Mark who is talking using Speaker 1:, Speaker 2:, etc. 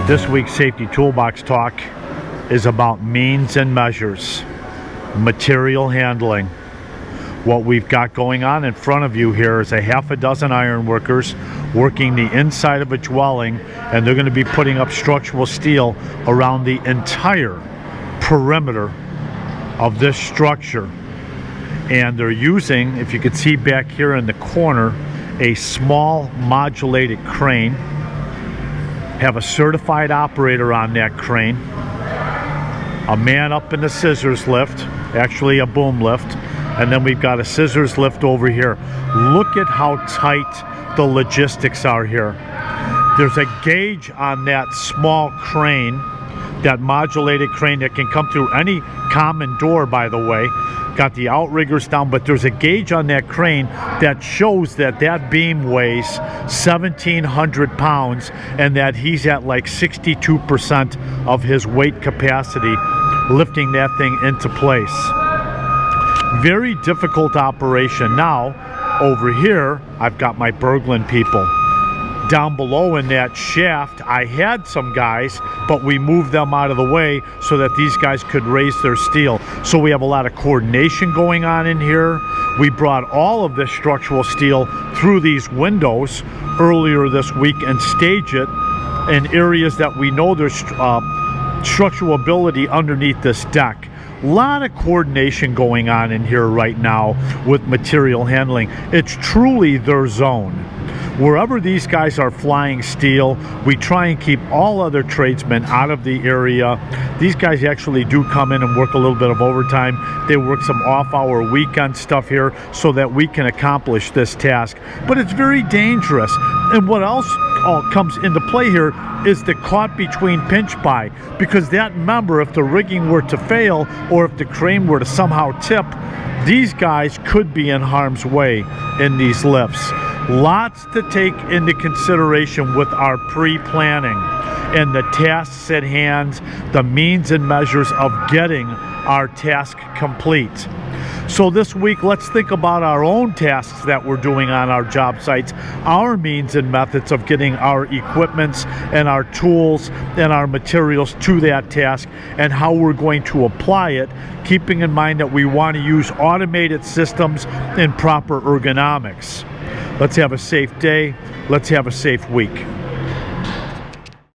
Speaker 1: This week's Safety Toolbox Talk is about means and measures, material handling. What we've got going on in front of you here is a half a dozen iron workers working the inside of a dwelling, and they're going to be putting up structural steel around the entire perimeter of this structure. And they're using, if you can see back here in the corner, a small modulated crane. Have a certified operator on that crane, a man up in the scissors lift, actually a boom lift, and then we've got a scissors lift over here. Look at how tight the logistics are here. There's a gauge on that small crane, that modulated crane that can come through any common door, by the way. Got the outriggers down, but there's a gauge on that crane that shows that that beam weighs 1,700 pounds and that he's at like 62% of his weight capacity lifting that thing into place. Very difficult operation. Now, over here, I've got my Berglund people. Down below in that shaft, I had some guys, but we moved them out of the way so that these guys could raise their steel. So we have a lot of coordination going on in here. We brought all of this structural steel through these windows earlier this week and stage it in areas that we know there's structural ability underneath this deck. A lot of coordination going on in here right now with material handling. It's truly their zone. Wherever these guys are flying steel, we try and keep all other tradesmen out of the area. These guys actually do come in and work a little bit of overtime. They work some off-hour weekend stuff here so that we can accomplish this task. But it's very dangerous. And what else all comes into play here is the caught between pinch buy, because that member, if the rigging were to fail or if the crane were to somehow tip, these guys could be in harm's way in these lifts. Lots to take into consideration with our pre-planning and the tasks at hand, the means and measures of getting our task complete. So this week, let's think about our own tasks that we're doing on our job sites, our means and methods of getting our equipments and our tools and our materials to that task, and how we're going to apply it, keeping in mind that we want to use automated systems and proper ergonomics. Let's have a safe day. Let's have a safe week.